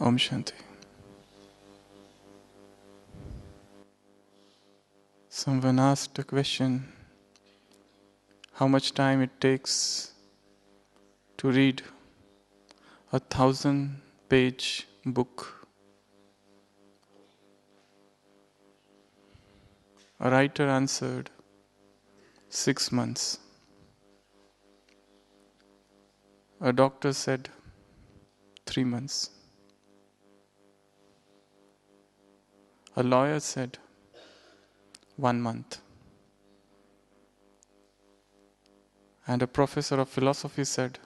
Om Shanti. Someone asked a question, how much time it takes to read 1,000-page book. A writer answered, 6 months. A doctor said, 3 months. A lawyer said, 1 month. And a professor of philosophy said,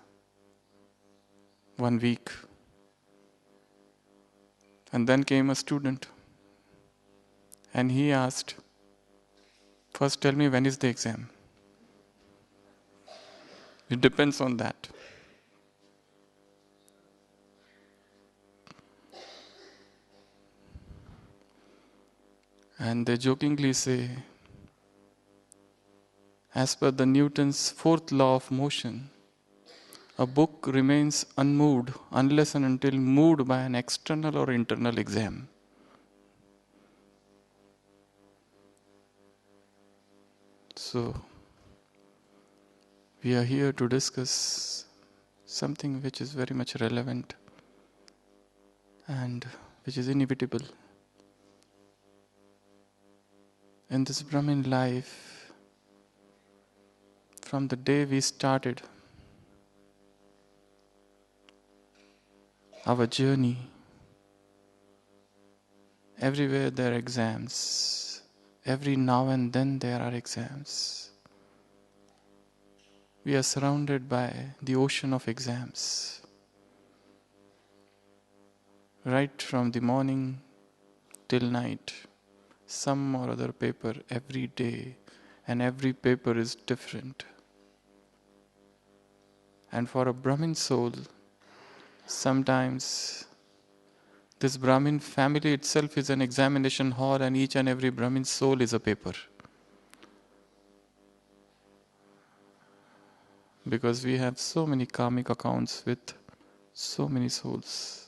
1 week. And then came a student and he asked, first tell me when is the exam? It depends on that. And they jokingly say, as per the Newton's fourth law of motion, a book remains unmoved unless and until moved by an external or internal exam. So, we are here to discuss something which is very much relevant and which is inevitable. In this Brahmin life, from the day we started our journey, everywhere there are exams. Every now and then there are exams. We are surrounded by the ocean of exams. Right from the morning till night, some or other paper every day, and every paper is different. And for a Brahmin soul, sometimes this Brahmin family itself is an examination hall, and each and every Brahmin soul is a paper. Because we have so many karmic accounts with so many souls.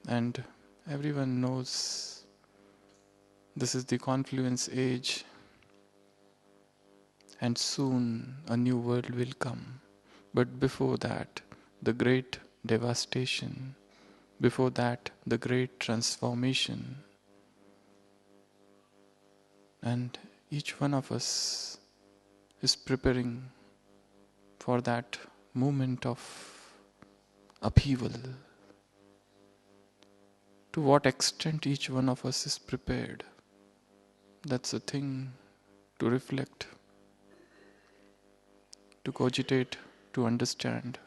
And everyone knows this is the confluence age, and soon a new world will come. But before that, the great devastation. Before that, the great transformation. And each one of us is preparing for that moment of upheaval. To what extent each one of us is prepared, that's a thing to reflect, to cogitate, to understand.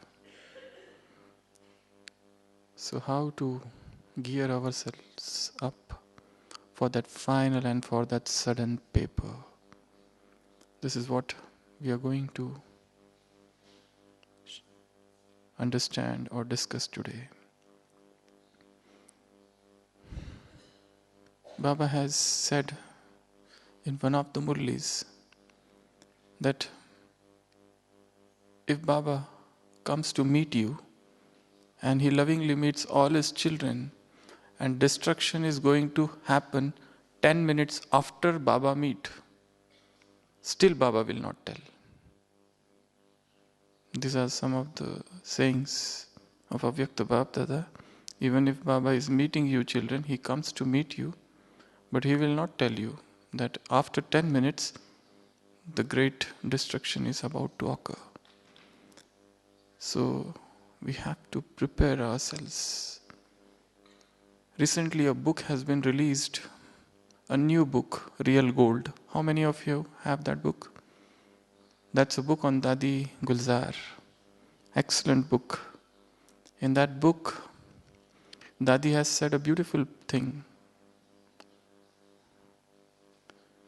So how to gear ourselves up for that final and for that sudden paper? This is what we are going to understand or discuss today. Baba has said in one of the Murlis that if Baba comes to meet you and he lovingly meets all his children, and destruction is going to happen 10 minutes after Baba meet, still Baba will not tell. These are some of the sayings of Avyakta Bapdada. Even if Baba is meeting you children, he comes to meet you, but he will not tell you that after 10 minutes the great destruction is about to occur. So we have to prepare ourselves. Recently a book has been released, a new book, Real Gold. How many of you have that book? That's a book on Dadi Gulzar. Excellent book. In that book, Dadi has said a beautiful thing.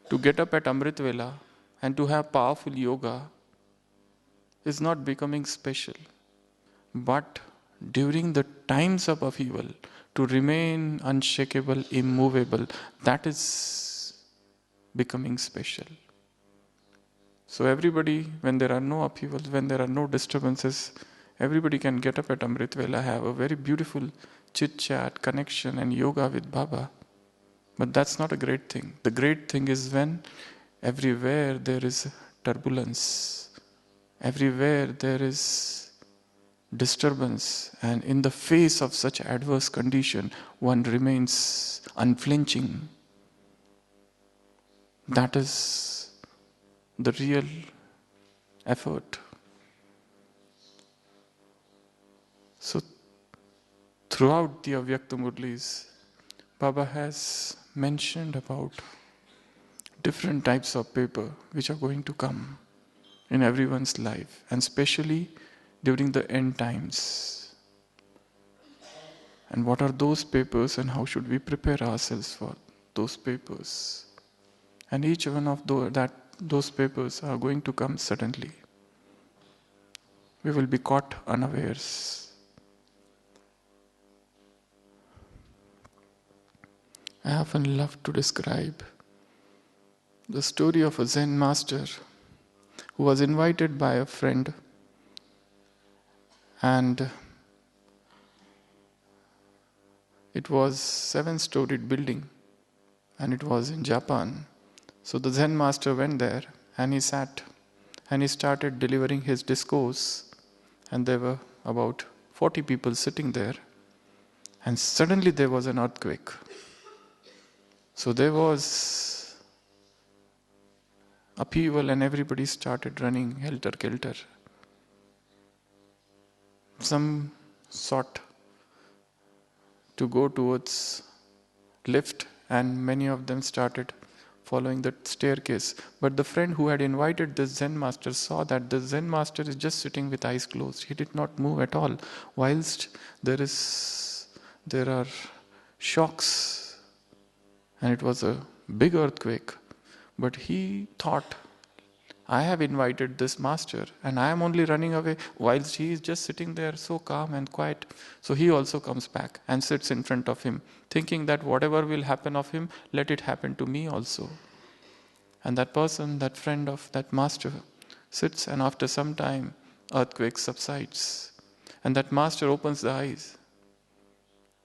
To get up at Amrit Vela and to have powerful yoga is not becoming special. But during the times of upheaval, to remain unshakable, immovable, that is becoming special. So everybody, when there are no upheavals, when there are no disturbances, Everybody can get up at Amrit Vela, have a very beautiful chit-chat, connection and yoga with Baba. But that's not a great thing. The great thing is when everywhere there is turbulence, everywhere there is disturbance, and in the face of such adverse condition, one remains unflinching. That is the real effort. So, throughout the Avyakta Murlis, Baba has mentioned about different types of paper which are going to come in everyone's life, and especially during the end times. And what are those papers and how should we prepare ourselves for those papers? And each one of those papers are going to come suddenly. We will be caught unawares. I often love to describe the story of a Zen master who was invited by a friend, and it was 7-storied building, and it was in Japan. So the Zen master went there and he sat and he started delivering his discourse, and there were about 40 people sitting there, and suddenly there was an earthquake. So there was upheaval and everybody started running helter-kelter. Some sought to go towards lift, and many of them started following the staircase. But the friend who had invited the Zen master saw that the Zen master is just sitting with eyes closed. He did not move at all, whilst there are shocks, and it was a big earthquake. But he thought, I have invited this master and I am only running away, whilst he is just sitting there so calm and quiet. So he also comes back and sits in front of him, thinking that whatever will happen of him, let it happen to me also. And that person, that friend of that master, sits, and after some time, earthquake subsides. And that master opens the eyes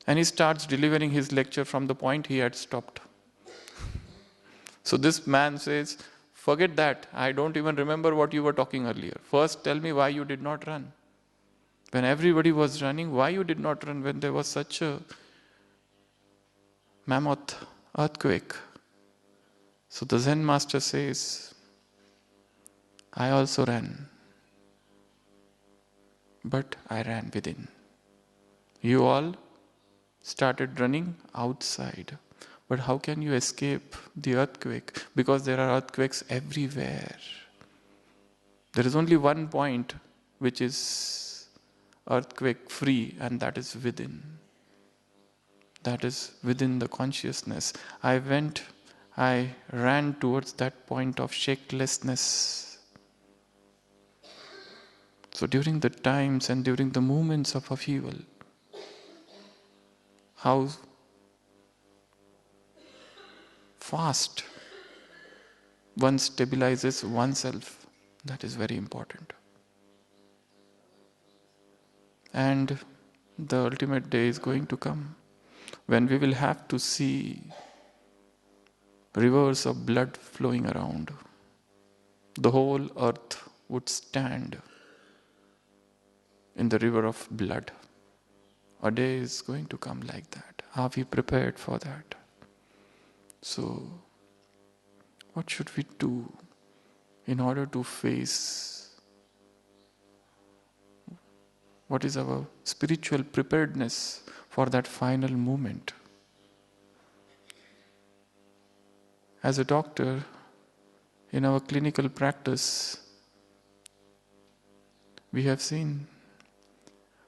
and he starts delivering his lecture from the point he had stopped. So this man says, forget that, I don't even remember what you were talking earlier. First tell me why you did not run. When everybody was running, why you did not run when there was such a mammoth earthquake? So the Zen master says, I also ran, but I ran within. You all started running outside. But how can you escape the earthquake? Because there are earthquakes everywhere. There is only one point which is earthquake free, and that is within. That is within the consciousness. I ran towards that point of shakelessness. So during the times and during the moments of upheaval, how fast one stabilizes oneself, that is very important. And the ultimate day is going to come when we will have to see rivers of blood flowing around. The whole earth would stand in the river of blood. A day is going to come like that. Are we prepared for that? So, what should we do in order to face? What is our spiritual preparedness for that final moment? As a doctor, in our clinical practice, we have seen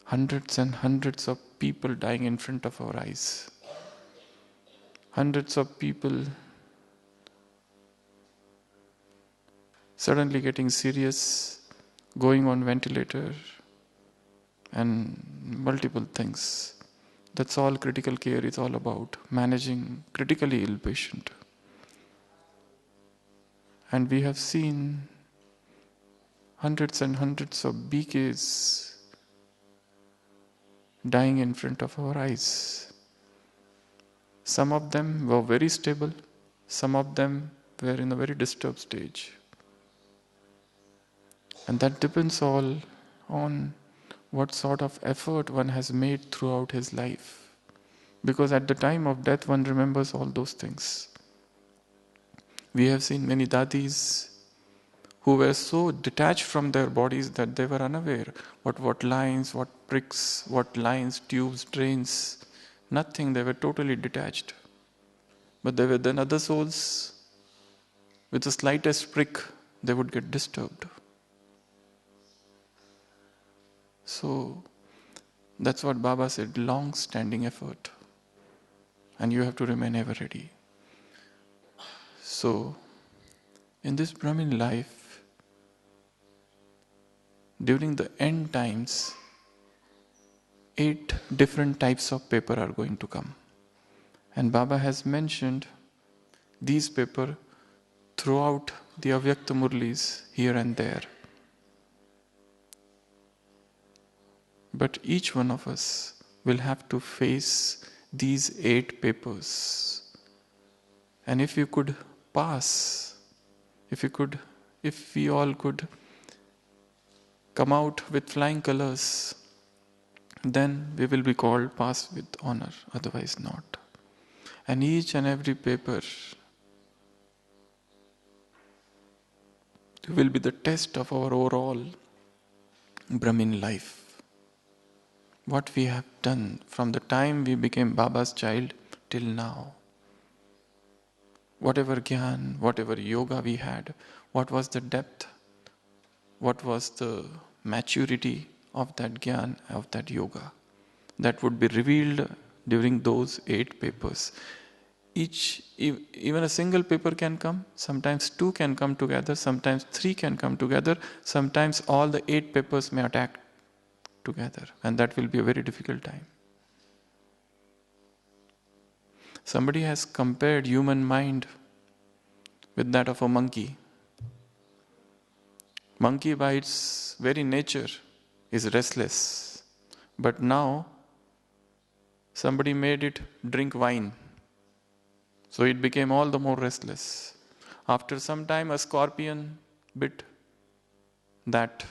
hundreds and hundreds of people dying in front of our eyes. Hundreds of people suddenly getting serious, going on ventilator, and multiple things. That's all critical care is all about, managing critically ill patient. And we have seen hundreds and hundreds of BKs dying in front of our eyes. Some of them were very stable, some of them were in a very disturbed stage. And that depends all on what sort of effort one has made throughout his life. Because at the time of death, one remembers all those things. We have seen many dadis who were so detached from their bodies that they were unaware what lines, what pricks, what lines, tubes, drains, nothing, they were totally detached. But there were then other souls, with the slightest prick, they would get disturbed. So, that's what Baba said, long-standing effort. And you have to remain ever ready. So, in this Brahmin life, during the end times, 8 different types of paper are going to come. And Baba has mentioned these paper throughout the Avyakta Murlis here and there. But each one of us will have to face these 8 papers. And if you could pass, if we all could come out with flying colors, then we will be called pass with honor, otherwise not. And each and every paper will be the test of our overall Brahmin life. What we have done from the time we became Baba's child till now. Whatever gyan, whatever yoga we had, what was the depth, what was the maturity of that gyan, of that yoga, that would be revealed during those 8 papers. Even a single paper can come, sometimes 2 can come together, sometimes 3 can come together, sometimes all the 8 papers may attack together, and that will be a very difficult time. Somebody has compared human mind with that of a monkey. Monkey by its very nature is restless, but now somebody made it drink wine, so it became all the more restless. After some time, a scorpion bit that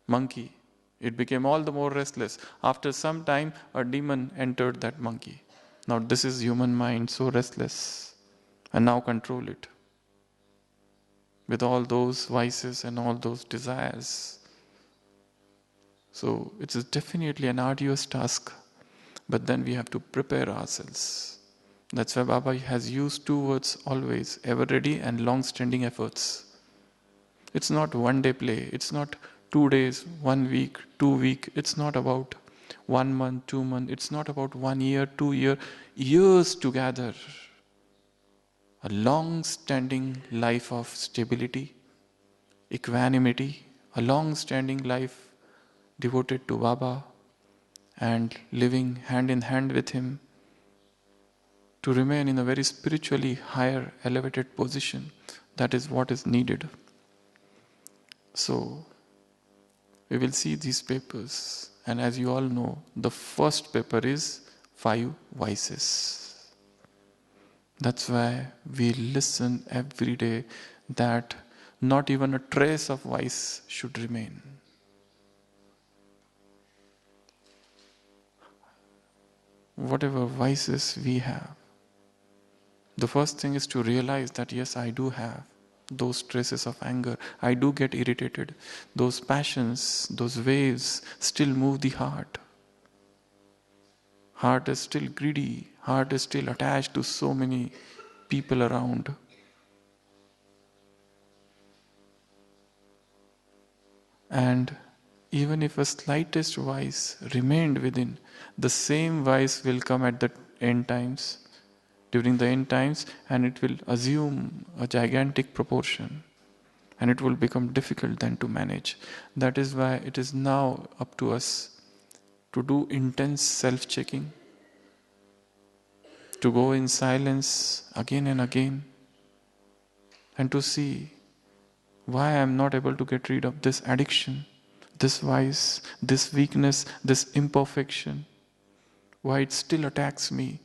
monkey. It became all the more restless. After some time, a demon entered that monkey. Now this is human mind, so restless. And now control it. With all those vices and all those desires. So it is definitely an arduous task. But then we have to prepare ourselves. That's why Baba has used 2 words always, ever ready and long-standing efforts. It's not one day play. It's not 2 days, 1 week, 2 weeks. It's not about 1 month, 2 months. It's not about 1 year, 2 years. Years together. A long-standing life of stability, equanimity, a long-standing life devoted to Baba and living hand in hand with him to remain in a very spiritually higher, elevated position. That is what is needed. So, we will see these papers, and as you all know, the first paper is 5 vices. That's why we listen every day that not even a trace of vice should remain. Whatever vices we have, the first thing is to realize that yes, I do have those traces of anger. I do get irritated. Those passions, those waves still move the heart. Heart is still greedy. Heart is still attached to so many people around. And even if a slightest vice remained within, the same vice will come at the end times, during the end times, and it will assume a gigantic proportion. And it will become difficult then to manage. That is why it is now up to us to do intense self-checking, to go in silence again and again, and to see why I am not able to get rid of this addiction, this vice, this weakness, this imperfection, why it still attacks me.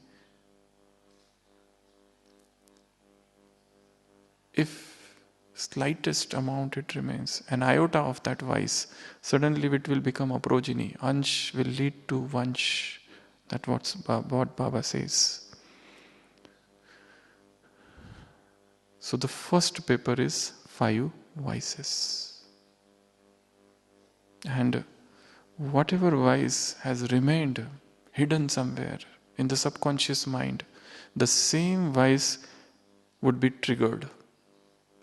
If slightest amount it remains, an iota of that vice, suddenly it will become a progeny. Ansh will lead to vansh. That's what Baba says. So the first paper is 5 vices. And whatever vice has remained hidden somewhere in the subconscious mind, the same vice would be triggered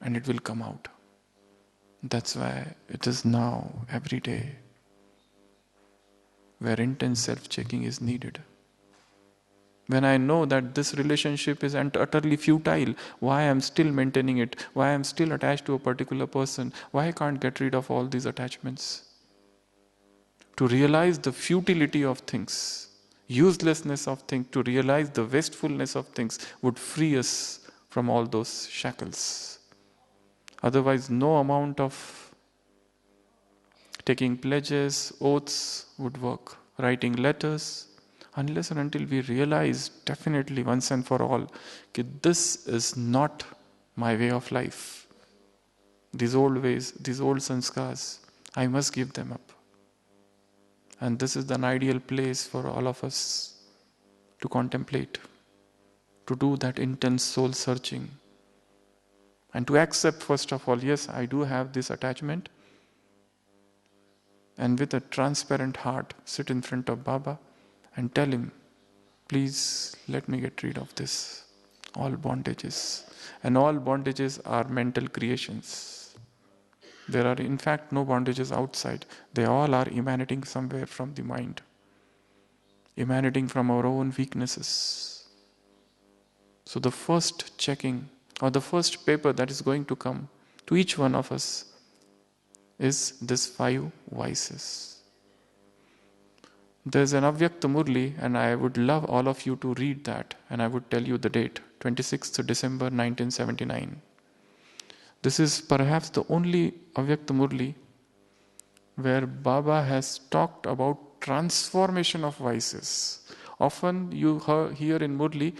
and it will come out. That's why it is now, every day, where intense self-checking is needed. When I know that this relationship is utterly futile, why I am still maintaining it, why I am still attached to a particular person, why I can't get rid of all these attachments. To realize the futility of things, uselessness of things, to realize the wastefulness of things would free us from all those shackles. Otherwise, no amount of taking pledges, oaths would work. Writing letters, unless and until we realize definitely once and for all that this is not my way of life. These old ways, these old sanskars, I must give them up. And this is an ideal place for all of us to contemplate, to do that intense soul searching, and to accept, first of all, yes, I do have this attachment, and with a transparent heart, sit in front of Baba and tell him, please let me get rid of this, all bondages. And all bondages are mental creations. There are in fact no bondages outside. They all are emanating somewhere from the mind, emanating from our own weaknesses. So the first checking, or the first paper that is going to come to each one of us, is this 5 vices. There's an Avyakta Murli, and I would love all of you to read that, and I would tell you the date, 26th December 1979. This is perhaps the only Avyakta Murli where Baba has talked about transformation of vices. Often you hear in Murli,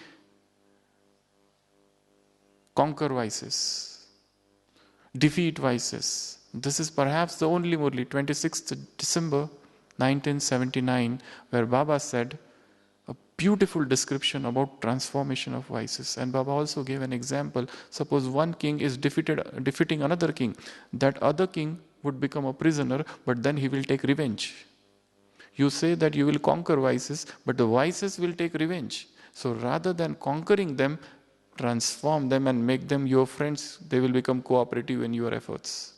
conquer vices, defeat vices. This is perhaps the only Murli, 26th December 1979, where Baba said a beautiful description about transformation of vices. And Baba also gave an example. Suppose one king is defeating another king. That other king would become a prisoner, but then he will take revenge. You say that you will conquer vices, but the vices will take revenge. So rather than conquering them, transform them and make them your friends. They will become cooperative in your efforts.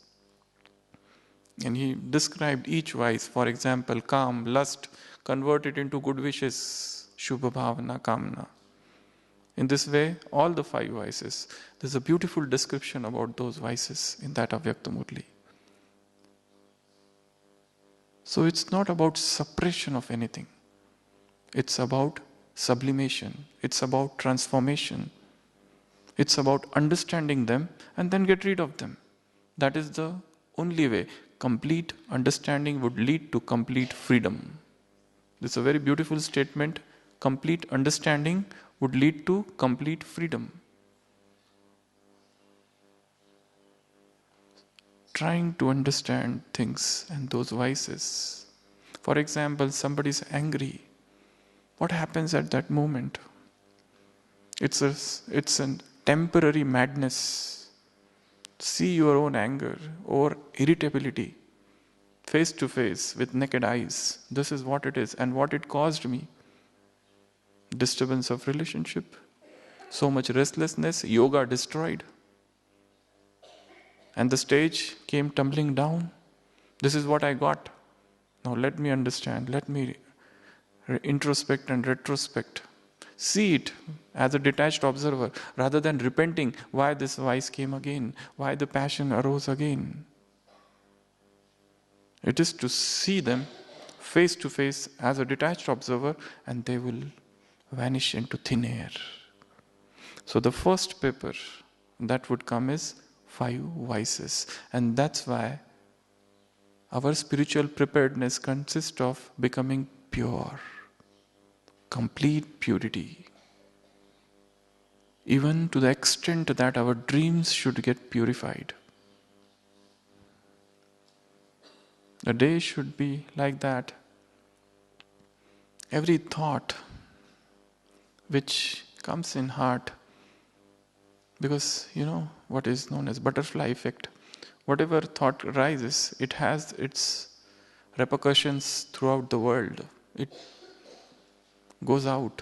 And he described each vice, for example, calm, lust, convert it into good wishes, Shubha Bhavana, Kamna. In this way, all the 5 vices, there's a beautiful description about those vices in that Avyakta Murli. So it's not about suppression of anything. It's about sublimation. It's about transformation. It's about understanding them and then get rid of them. That is the only way. Complete understanding would lead to complete freedom. This is a very beautiful statement. Complete understanding would lead to complete freedom. Trying to understand things and those vices. For example, somebody is angry. What happens at that moment? It's a temporary madness. See your own anger or irritability face to face with naked eyes. This is what it is and what it caused me. Disturbance of relationship, so much restlessness, yoga destroyed. And the stage came tumbling down. This is what I got. Now let me understand, let me introspect and retrospect. See it as a detached observer rather than repenting why this vice came again, why the passion arose again. It is to see them face to face as a detached observer, and they will vanish into thin air. So the first paper that would come is 5 vices. And that's why Our spiritual preparedness consists of becoming pure, complete purity, even to the extent that our dreams should get purified. The day should be like that. Every thought which comes in heart, because you know what is known as butterfly effect. Whatever thought arises, it has its repercussions throughout the world. It goes out.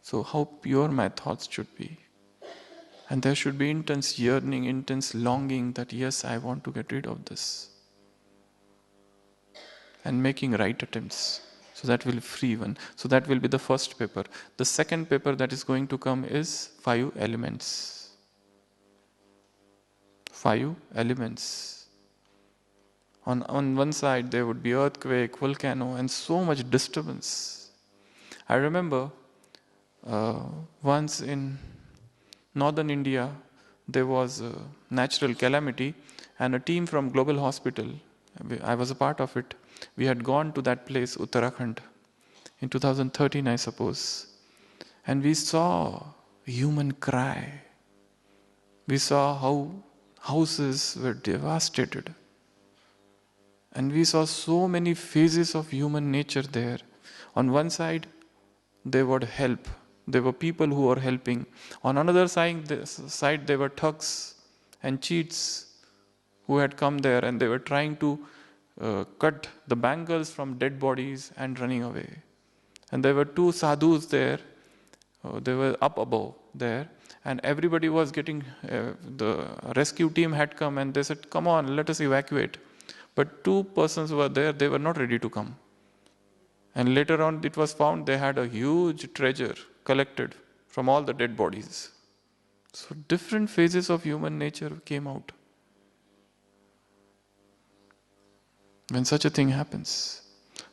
So how pure my thoughts should be. And there should be intense yearning, intense longing that yes, I want to get rid of this. And making right attempts. So that will free one. So that will be the first paper. The second paper that is going to come is 5 elements. 5 elements. On one side there would be earthquake, volcano, and so much disturbance. I remember once in northern India there was a natural calamity, and a team from Global Hospital, I was a part of it, we had gone to that place, Uttarakhand, in 2013 I suppose, and we saw human cry. We saw how houses were devastated. And we saw so many phases of human nature there. On one side, they would help. There were people who were helping. On another side, there were thugs and cheats who had come there, and they were trying to cut the bangles from dead bodies and running away. And there were 2 sadhus there. They were up above there. And everybody was getting, the rescue team had come and they said, come on, let us evacuate. But 2 persons were there, they were not ready to come. And later on it was found they had a huge treasure collected from all the dead bodies. So different phases of human nature came out when such a thing happens.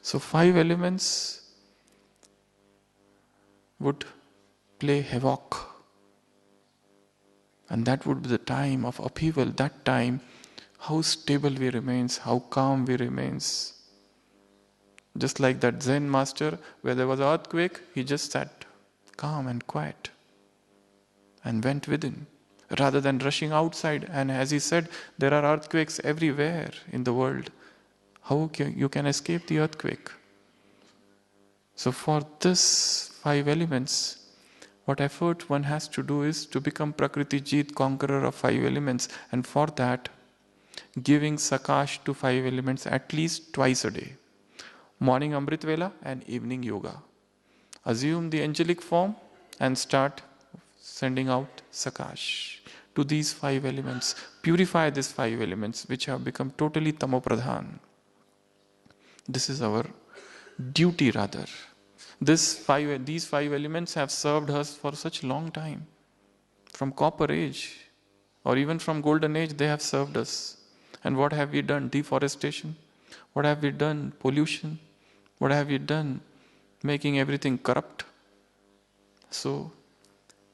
So 5 elements would play havoc. And that would be the time of upheaval. That time, how stable we remains, how calm we remains. Just like that Zen master, where there was an earthquake, he just sat calm and quiet and went within, rather than rushing outside. And as he said, there are earthquakes everywhere in the world. How you can escape the earthquake? So for this 5 elements, what effort one has to do is to become Prakriti Jeet, conqueror of 5 elements. And for that, giving Sakash to 5 elements at least twice a day. Morning Amrit Vela and evening yoga. Assume the angelic form and start sending out Sakash to these 5 elements. Purify these 5 elements which have become totally tamopradhan. This is our duty rather. These 5 elements have served us for such long time. From copper age or even from golden age they have served us. And what have we done? Deforestation. What have we done? Pollution. What have we done? Making everything corrupt. So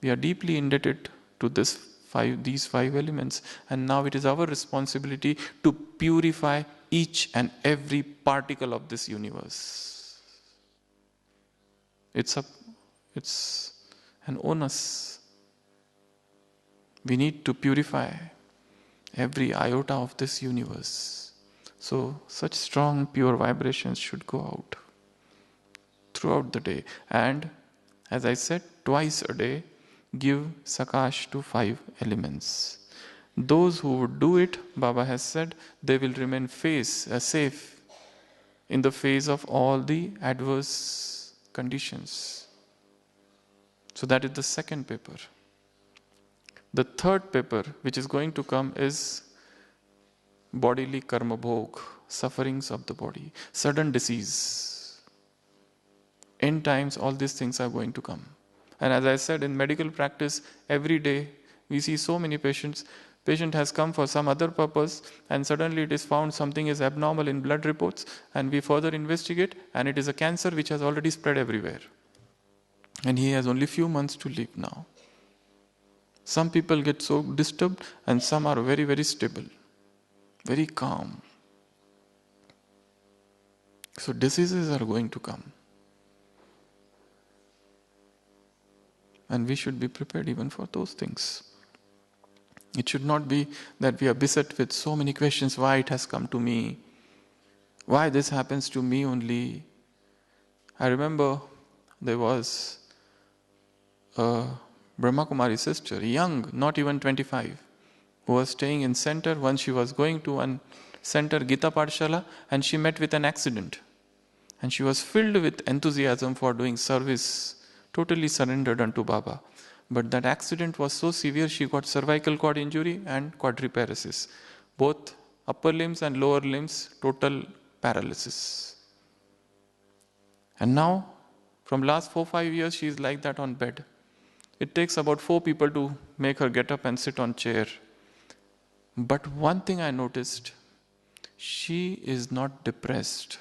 we are deeply indebted to these 5 elements, and now it is our responsibility to purify each and every particle of this universe. It's an onus. We need to purify every iota of this universe. So such strong pure vibrations should go out throughout the day. And as I said, twice a day, give Sakash to 5 elements. Those who would do it, Baba has said, they will remain safe in the face of all the adverse conditions. So that is the second paper. The third paper which is going to come is bodily karma bhog, sufferings of the body, sudden disease. End times, all these things are going to come. And as I said, in medical practice, every day we see so many patients. Patient has come for some other purpose and suddenly it is found something is abnormal in blood reports, and we further investigate and it is a cancer which has already spread everywhere. And he has only few months to live now. Some people get so disturbed and some are very, very stable, very calm. So diseases are going to come. And we should be prepared even for those things. It should not be that we are beset with so many questions, why it has come to me, why this happens to me only. I remember there was a Brahma Kumaris sister, young, not even 25, who was staying in center. Once she was going to one center, Gita Pathshala, and she met with an accident. And she was filled with enthusiasm for doing service, totally surrendered unto Baba. But that accident was so severe, she got cervical cord injury and quadriparesis. Both upper limbs and lower limbs, total paralysis. And now, from last 4-5 years, she is like that on bed. It takes about 4 people to make her get up and sit on chair. But one thing I noticed, she is not depressed.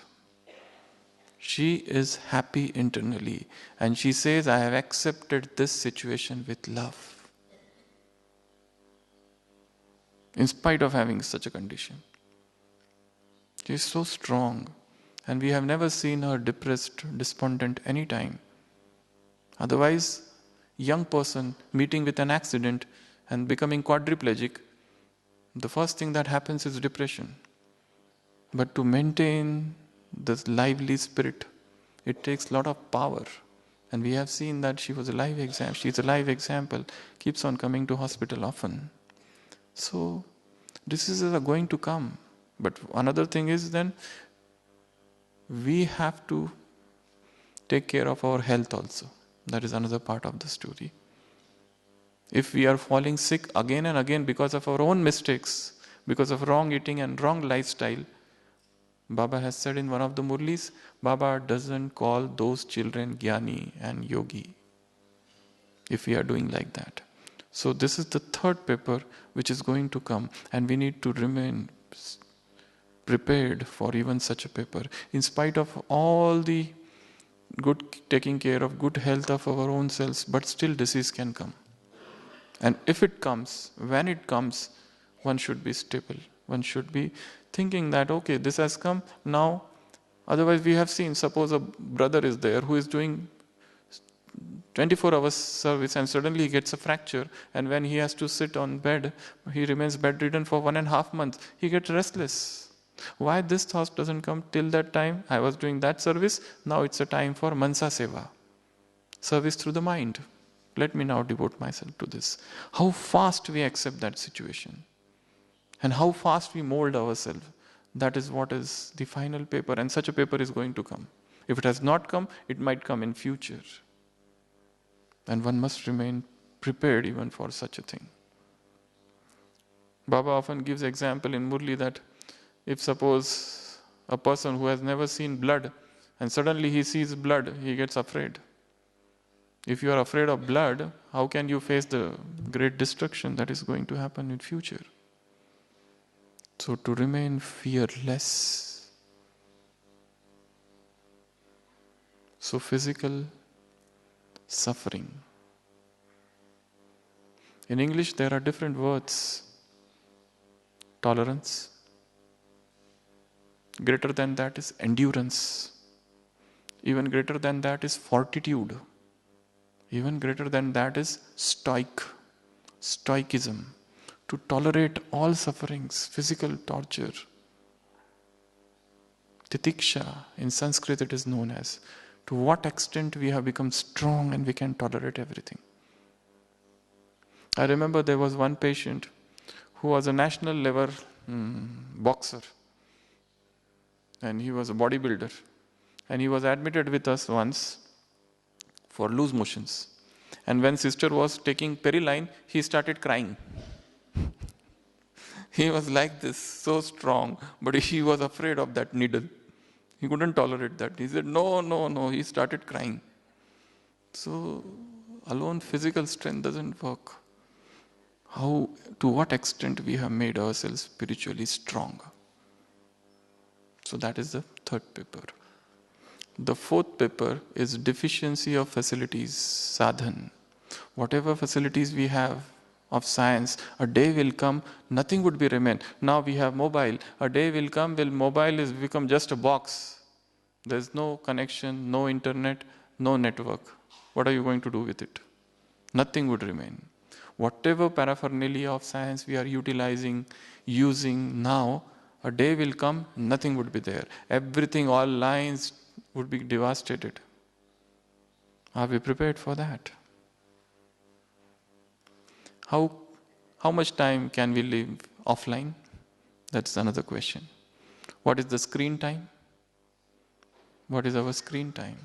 She is happy internally. And she says, I have accepted this situation with love. In spite of having such a condition. She is so strong. And we have never seen her depressed, despondent any time. Otherwise, young person meeting with an accident and becoming quadriplegic, the first thing that happens is depression. But to maintain this lively spirit, it takes a lot of power. And we have seen that she was a live example. She's a live example, keeps on coming to hospital often. So, diseases are going to come. But another thing is then, we have to take care of our health also. That is another part of the story. If we are falling sick again and again because of our own mistakes, because of wrong eating and wrong lifestyle, Baba has said in one of the Murlis, Baba doesn't call those children Jnani and Yogi if we are doing like that. So this is the third paper which is going to come, and we need to remain prepared for even such a paper. In spite of all the good taking care of good health of our own selves, but still disease can come. And if it comes, when it comes, one should be stable. One should be thinking that, okay, this has come now. Otherwise, we have seen, suppose a brother is there who is doing 24 hours service and suddenly he gets a fracture, and when he has to sit on bed, he remains bedridden for 1.5 months. He gets restless. Why this thought doesn't come till that time? I was doing that service, now it's a time for Mansa Seva. Service through the mind. Let me now devote myself to this. How fast we accept that situation. And how fast we mold ourselves. That is what is the final paper, and such a paper is going to come. If it has not come, it might come in future. And one must remain prepared even for such a thing. Baba often gives example in Murli that if suppose a person who has never seen blood and suddenly he sees blood, he gets afraid. If you are afraid of blood, how can you face the great destruction that is going to happen in future? So to remain fearless. So physical suffering. In English there are different words. Tolerance. Greater than that is endurance. Even greater than that is fortitude. Even greater than that is stoicism. To tolerate all sufferings, physical torture. Titiksha, in Sanskrit it is known as. To what extent we have become strong and we can tolerate everything. I remember there was one patient who was a national level boxer. And he was a bodybuilder. And he was admitted with us once for loose motions. And when sister was taking Periline, he started crying. He was like this, so strong, but he was afraid of that needle. He couldn't tolerate that. He said, no. He started crying. So, alone physical strength doesn't work. To what extent we have made ourselves spiritually strong. So that is the third paper. The fourth paper is deficiency of facilities, sadhan. Whatever facilities we have of science, a day will come, nothing would be remain. Now we have mobile. A day will come, mobile is become just a box. There's no connection, no internet, no network. What are you going to do with it? Nothing would remain. Whatever paraphernalia of science we are utilizing, using now, a day will come, nothing would be there. Everything, all lines would be devastated. Are we prepared for that? How much time can we live offline? That's another question. What is the screen time? What is our screen time?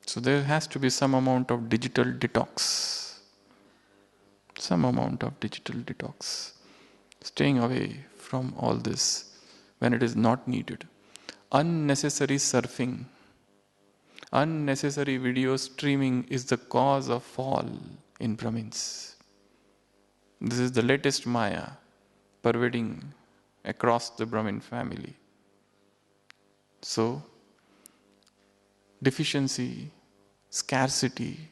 So there has to be some amount of digital detox. Some amount of digital detox. Staying away from all this when it is not needed. Unnecessary surfing, unnecessary video streaming is the cause of fall in Brahmins. This is the latest Maya pervading across the Brahmin family. So, deficiency, scarcity,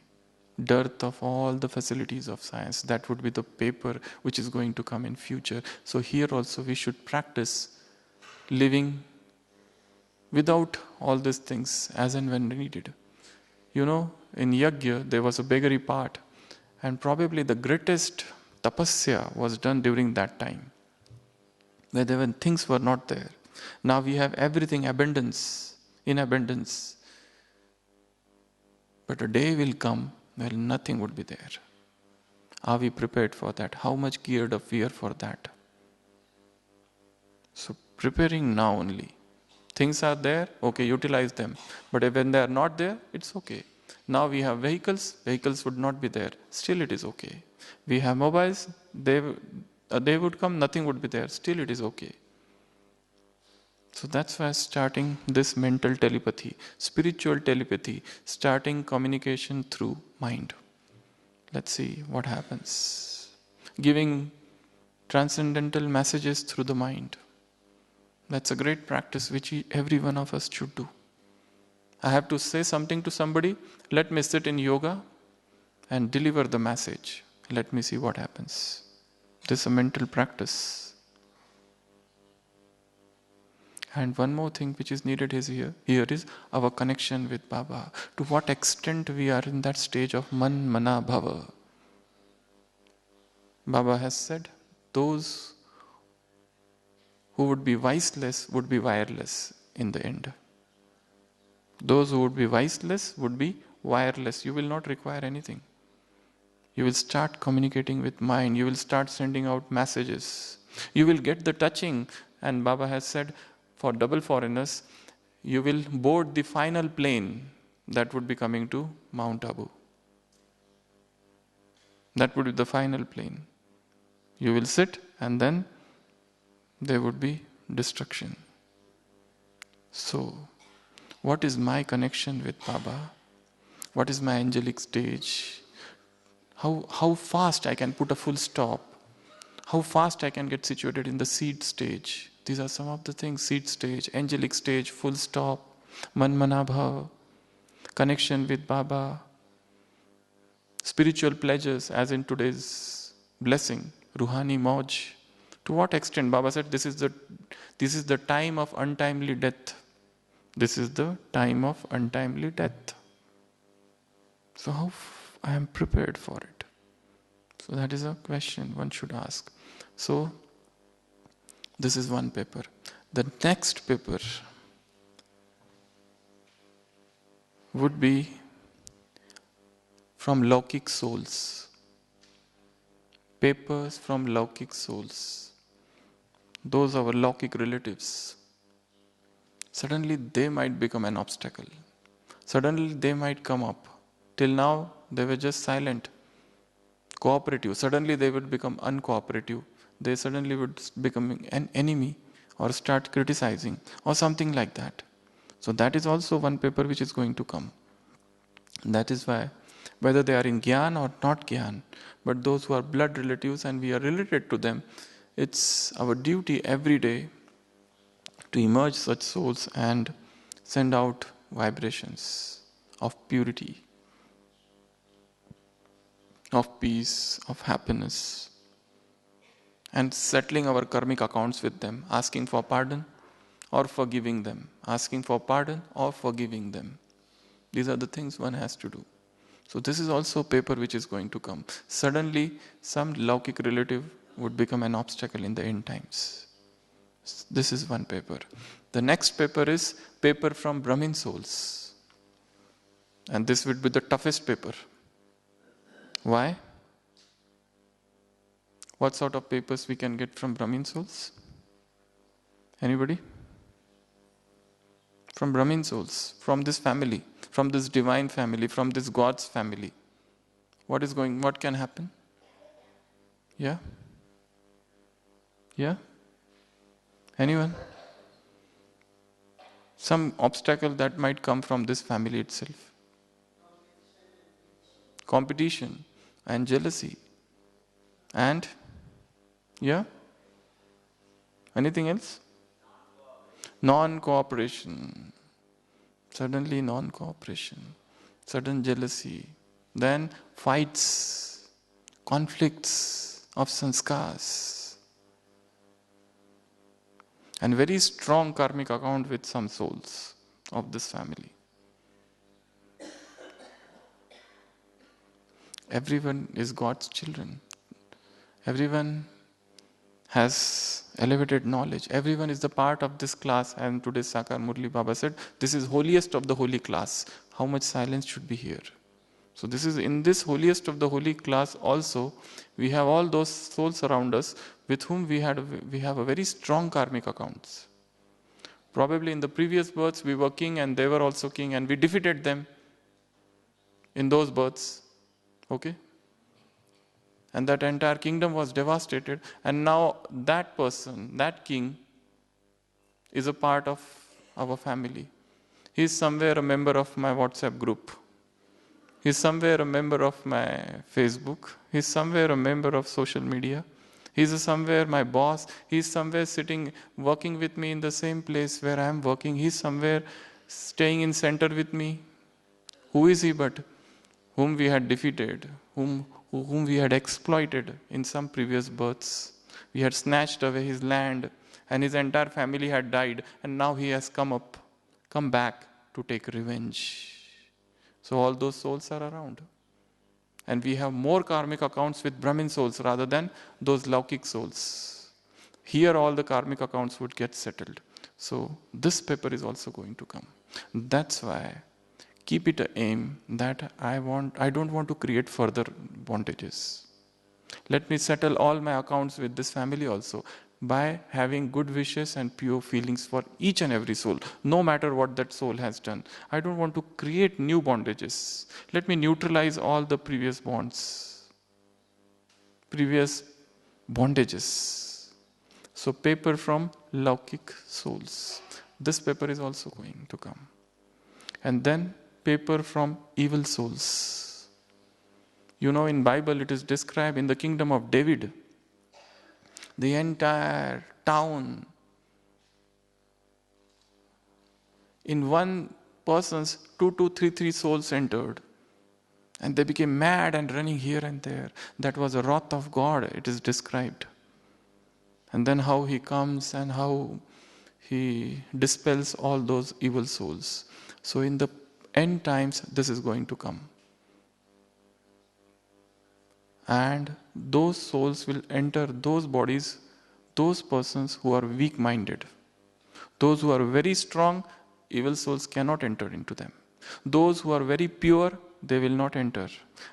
dearth of all the facilities of science, that would be the paper which is going to come in future. So here also we should practice living without all these things as and when needed. You know, in Yajna there was a beggary part, and probably the greatest tapasya was done during that time, where things were not there. Now we have everything in abundance. But a day will come when nothing would be there. Are we prepared for that? How much geared up we are for that? So preparing now only. Things are there, okay, utilize them. But when they are not there, it's okay. Now we have vehicles would not be there. Still it is okay. We have mobiles, a day would come, nothing would be there. Still it is okay. So that's why starting this mental telepathy, spiritual telepathy, starting communication through mind. Let's see what happens. Giving transcendental messages through the mind. That's a great practice which every one of us should do. I have to say something to somebody, let me sit in yoga and deliver the message. Let me see what happens. This is a mental practice. And one more thing which is needed is here is our connection with Baba. To what extent we are in that stage of man, mana, bhava. Baba has said, those who would be viceless would be wireless in the end. Those who would be viceless would be wireless. You will not require anything. You will start communicating with mind. You will start sending out messages. You will get the touching. And Baba has said, for double foreigners, you will board the final plane that would be coming to Mount Abu. That would be the final plane. You will sit and then there would be destruction. So, what is my connection with Baba? What is my angelic stage? How fast I can put a full stop? How fast I can get situated in the seed stage? These are some of the things: seed stage, angelic stage, full stop, man mana bhav, connection with Baba, spiritual pleasures as in today's blessing, Ruhani Moj. To what extent? Baba said this is the time of untimely death. This is the time of untimely death. So how I am prepared for it? So that is a question one should ask. So this is one paper. The next paper would be from Laukik souls. Papers from Laukik souls. Those are our Laukik relatives. Suddenly they might become an obstacle. Suddenly they might come up. Till now they were just silent, cooperative. Suddenly they would become uncooperative. They suddenly would become an enemy or start criticizing or something like that. So that is also one paper which is going to come. That is why, whether they are in Gyan or not Gyan, but those who are blood relatives and we are related to them, it's our duty every day to emerge such souls and send out vibrations of purity, of peace, of happiness, and settling our karmic accounts with them, asking for pardon, or forgiving them, asking for pardon or forgiving them. These are the things one has to do. So this is also paper which is going to come. Suddenly, some Laukik relative would become an obstacle in the end times. This is one paper. The next paper is paper from Brahmin souls. And this would be the toughest paper. Why? What sort of papers we can get from Brahmin souls? Anybody? From Brahmin souls, from this family, from this divine family, from this God's family. What can happen? Yeah? Yeah? Anyone? Some obstacle that might come from this family itself. Competition and jealousy. And? Yeah? Anything else? Non-cooperation. Suddenly non-cooperation. Sudden jealousy. Then fights. Conflicts of sanskars. And very strong karmic account with some souls of this family. Everyone is God's children. Everyone has elevated knowledge. Everyone is the part of this class. And today Sakar Murli Baba said, this is holiest of the holy class. How much silence should be here? So this is in this holiest of the holy class also, we have all those souls around us with whom we have a very strong karmic accounts. Probably in the previous births we were king and they were also king and we defeated them in those births. Okay? And that entire kingdom was devastated. And now that person, that king, is a part of our family. He is somewhere a member of my WhatsApp group. He is somewhere a member of my Facebook. He is somewhere a member of social media. He is somewhere my boss. He is somewhere sitting, working with me in the same place where I am working. He is somewhere staying in center with me. Who is he but whom we had defeated, whom we had exploited in some previous births. We had snatched away his land and his entire family had died and now he has come back to take revenge. So all those souls are around. And we have more karmic accounts with Brahmin souls rather than those Laukik souls. Here all the karmic accounts would get settled. So this paper is also going to come. That's why keep it an aim that I don't want to create further bondages. Let me settle all my accounts with this family also by having good wishes and pure feelings for each and every soul, no matter what that soul has done. I don't want to create new bondages. Let me neutralize all the previous bonds, previous bondages. So paper from Laukik souls. This paper is also going to come. And then paper from evil souls. You know, in Bible it is described in the kingdom of David, the entire town, in one person's 2, 2, 3 souls entered. And they became mad and running here and there. That was a wrath of God, it is described. And then how he comes and how he dispels all those evil souls. So in the end times, this is going to come. And those souls will enter those bodies, those persons who are weak-minded. Those who are very strong, evil souls cannot enter into them. Those who are very pure, they will not enter.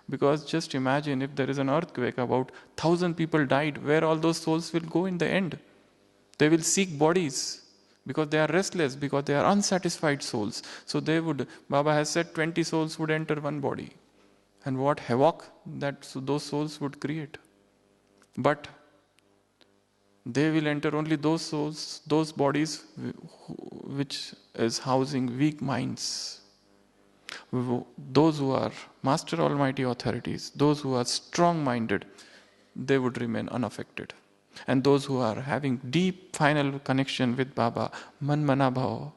Because just imagine if there is an earthquake, about 1,000 people died, where all those souls will go in the end. They will seek bodies. Because they are restless, because they are unsatisfied souls. So Baba has said 20 souls would enter one body. And what havoc those souls would create. But they will enter only those souls, those bodies which is housing weak minds. Those who are Master Almighty authorities, those who are strong-minded, they would remain unaffected. And those who are having deep final connection with Baba, Man Mana Bhava,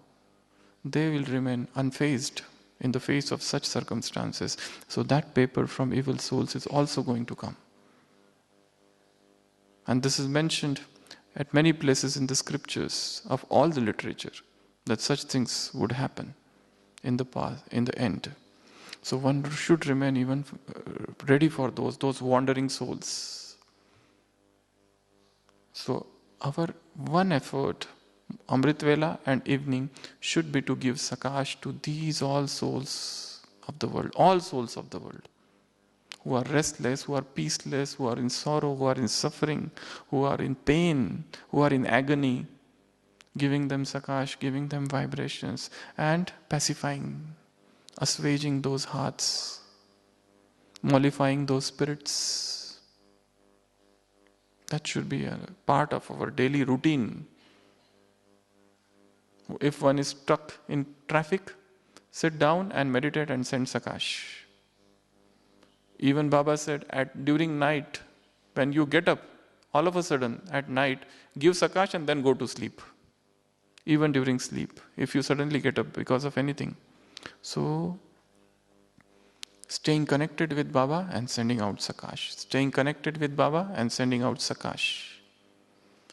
they will remain unfazed in the face of such circumstances. So that paper from evil souls is also going to come. And this is mentioned at many places in the scriptures of all the literature that such things would happen in the past, in the end. So one should remain even ready for those wandering souls. So our one effort, Amrit Vela and evening, should be to give sakash to these all souls of the world, all souls of the world, who are restless, who are peaceless, who are in sorrow, who are in suffering, who are in pain, who are in agony, giving them sakash, giving them vibrations, and pacifying, assuaging those hearts, mollifying those spirits. That should be a part of our daily routine. If one is stuck in traffic, sit down and meditate and send sakash. Even Baba said, during night, when you get up, all of a sudden at night, give sakash and then go to sleep. Even during sleep, if you suddenly get up because of anything. So, staying connected with Baba and sending out sakash. Staying connected with Baba and sending out sakash.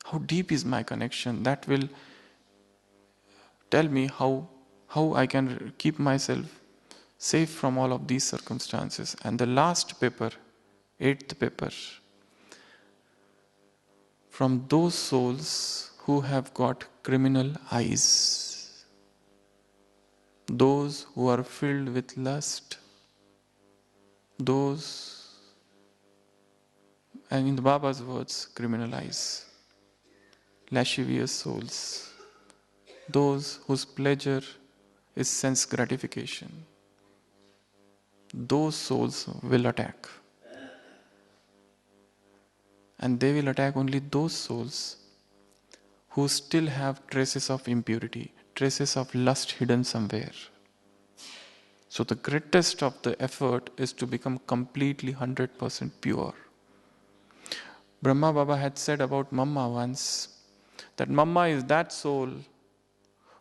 How deep is my connection? That will tell me how I can keep myself safe from all of these circumstances. And the last paper, 8th paper, from those souls who have got criminal eyes, those who are filled with lust, those, and in the Baba's words, criminal eyes, lascivious souls, those whose pleasure is sense gratification, those souls will attack. And they will attack only those souls who still have traces of impurity, traces of lust hidden somewhere. So the greatest of the effort is to become completely 100% pure. Brahma Baba had said about Mamma once that Mamma is that soul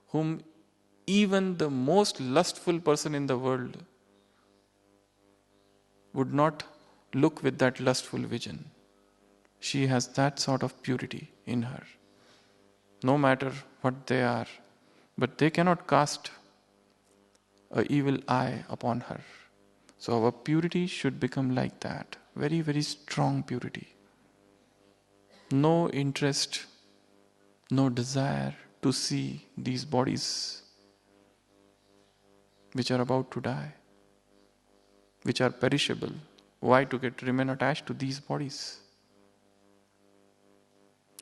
whom even the most lustful person in the world would not look with that lustful vision. She has that sort of purity in her. No matter what they are, but they cannot cast an evil eye upon her. So our purity should become like that. Very, very strong purity. No interest, no desire to see these bodies which are about to die, which are perishable. Why to remain attached to these bodies?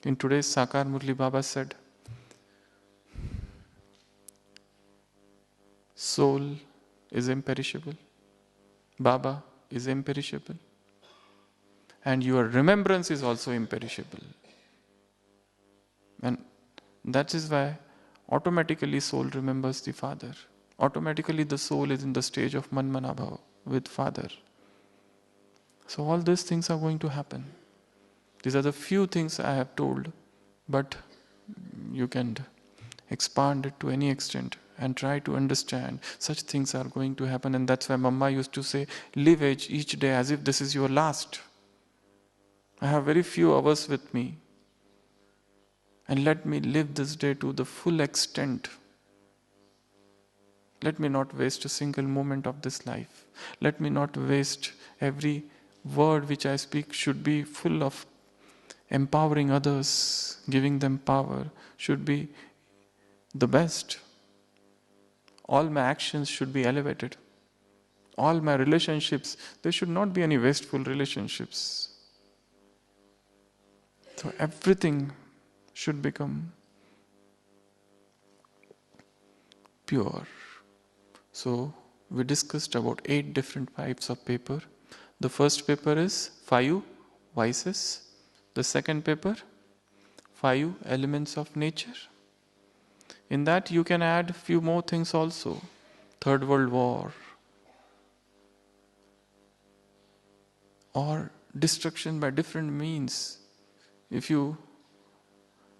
In today's Sakar Murli, Baba said, soul is imperishable, Baba is imperishable, and your remembrance is also imperishable. And that is why automatically soul remembers the Father. Automatically the soul is in the stage of Manmanabhav with Father. So all these things are going to happen. These are the few things I have told, but you can expand it to any extent and try to understand such things are going to happen. And that's why Mama used to say, live each day as if this is your last. I have very few hours with me, and let me live this day to the full extent. Let me not waste a single moment of this life. Let me not waste every word which I speak should be full of empowering others, giving them power, should be the best. All my actions should be elevated. All my relationships, there should not be any wasteful relationships. So everything should become pure. So we discussed about 8 different types of paper. The first paper is 5 vices. The second paper, 5 elements of nature. In that you can add few more things also. Third World War, or destruction by different means. If you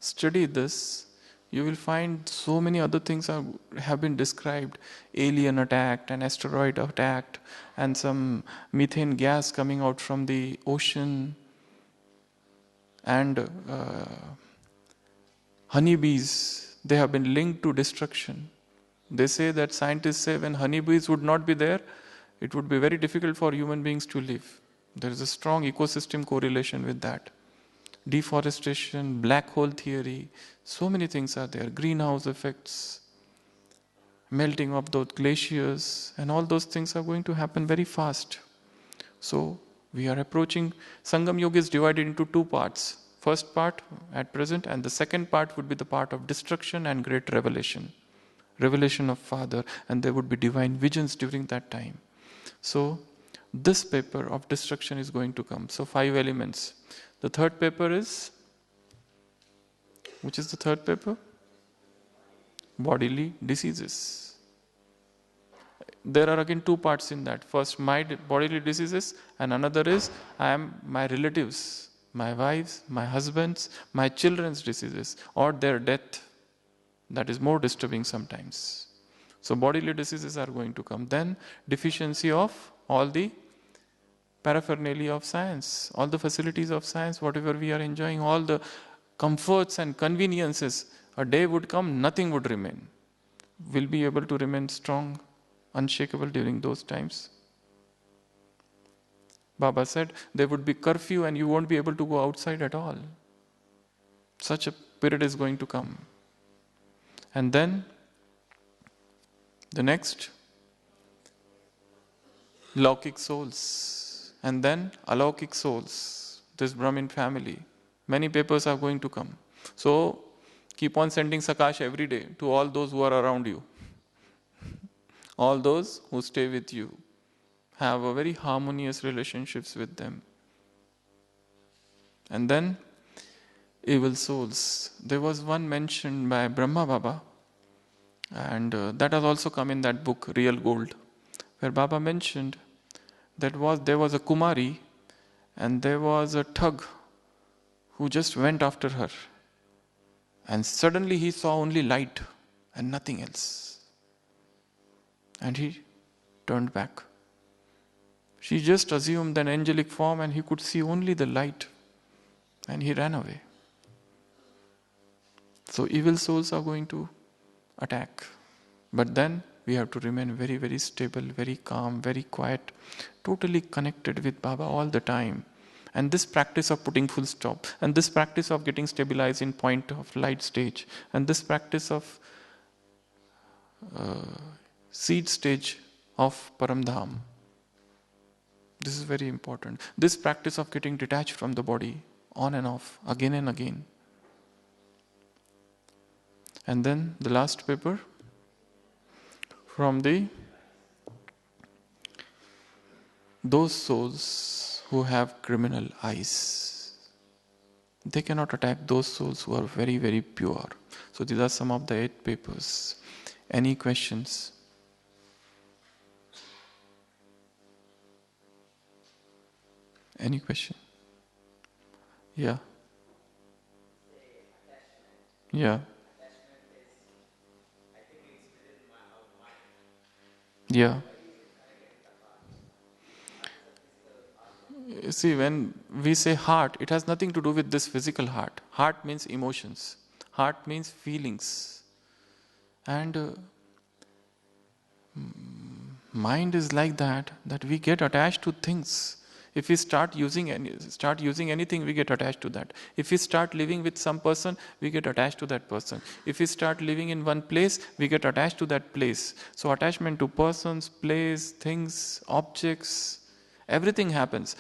study this, you will find so many other things have been described. Alien attacked, an asteroid attacked, and some methane gas coming out from the ocean, and Honeybees, they have been linked to destruction. They say that scientists say when honeybees would not be there, it would be very difficult for human beings to live. There is a strong ecosystem correlation with that. Deforestation, black hole theory, so many things are there. Greenhouse effects, melting of those glaciers, and all those things are going to happen very fast. So we are approaching, Sangam Yoga is divided into two parts. First part at present, and the second part would be the part of destruction and great revelation. Revelation of Father, and there would be divine visions during that time. So this paper of destruction is going to come. So 5 elements. The third paper is, which is the third paper? Bodily diseases. There are again 2 parts in that. First, my bodily diseases, and another is my relatives, my wives, my husbands, my children's diseases, or their death. That is more disturbing sometimes. So bodily diseases are going to come. Then deficiency of all the paraphernalia of science, all the facilities of science, whatever we are enjoying, all the comforts and conveniences. A day would come, nothing would remain. Will be able to remain strong, unshakable during those times. Baba said there would be curfew and you won't be able to go outside at all. Such a period is going to come. And then the next, Laukic souls, and then Alaukic souls, this Brahmin family. Many papers are going to come. So keep on sending Sakash every day to all those who are around you. All those who stay with you. Have a very harmonious relationships with them. And then evil souls. There was one mentioned by Brahma Baba, and that has also come in that book, Real Gold, where Baba mentioned that there was a Kumari and there was a thug who just went after her. And suddenly he saw only light and nothing else. And he turned back. She just assumed an angelic form and he could see only the light. And he ran away. So evil souls are going to attack. But then we have to remain very, very stable, very calm, very quiet, totally connected with Baba all the time. And this practice of putting full stop, and this practice of getting stabilized in point of light stage, and this practice of seed stage of Paramdham. This is very important. This practice of getting detached from the body, on and off, again and again. And then the last paper from those souls who have criminal eyes. They cannot attack those souls who are very, very pure. So these are some of the 8 papers. Any questions? Any question? Yeah. Yeah. Yeah. You see, when we say heart, it has nothing to do with this physical heart. Heart means emotions. Heart means feelings. And mind is like that we get attached to things. If we start using anything, we get attached to that. If we start living with some person, we get attached to that person. If we start living in one place, we get attached to that place. So attachment to persons, place, things, objects, everything happens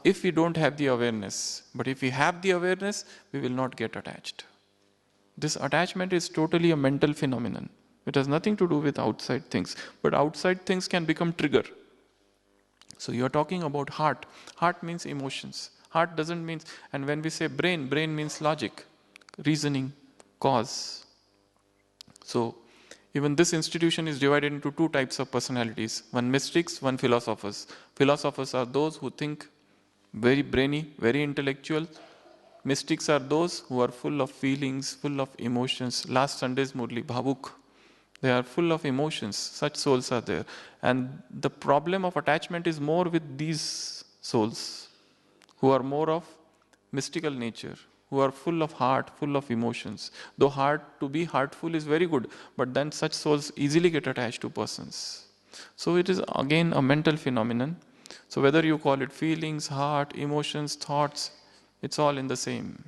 if we don't have the awareness. But if we have the awareness, we will not get attached. This attachment is totally a mental phenomenon. It has nothing to do with outside things. But outside things can become trigger. So you are talking about heart. Heart means emotions. Heart doesn't mean, and when we say brain means logic, reasoning, cause. So even this institution is divided into 2 types of personalities. One mystics, one philosophers. Philosophers are those who think very brainy, very intellectual. Mystics are those who are full of feelings, full of emotions. Last Sunday's Murli, Bhavuk. They are full of emotions. Such souls are there. And the problem of attachment is more with these souls who are more of mystical nature, who are full of heart, full of emotions. Though heart, to be heartful is very good, but then such souls easily get attached to persons. So it is again a mental phenomenon. So whether you call it feelings, heart, emotions, thoughts, it's all in the same.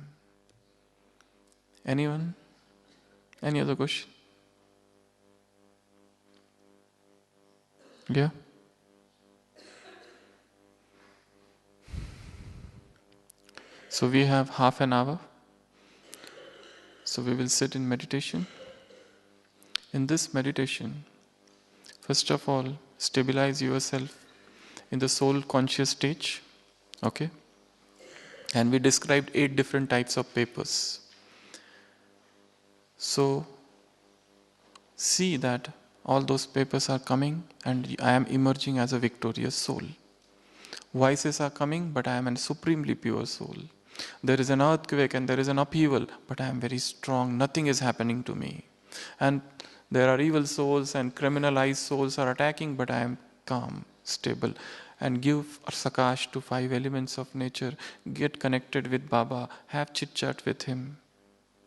Anyone? Any other question? Yeah? So we have half an hour. So we will sit in meditation. In this meditation, first of all, stabilize yourself in the soul conscious stage. Okay? And we described 8 different types of papers. So see that all those papers are coming and I am emerging as a victorious soul. Voices are coming, but I am a supremely pure soul. There is an earthquake and there is an upheaval, but I am very strong. Nothing is happening to me. And there are evil souls and criminalized souls are attacking, but I am calm, stable. And give Sakash to 5 elements of nature. Get connected with Baba. Have chit chat with him.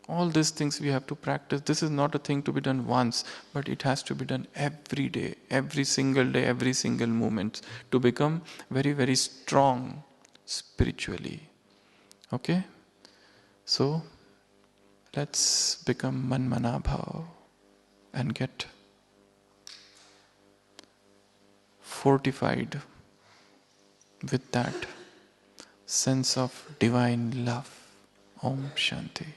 All these things we have to practice. This is not a thing to be done once, but it has to be done every day, every single moment to become very, very strong spiritually. Okay? So, let's become Manmana Bhav and get fortified with that sense of divine love. Om Shanti.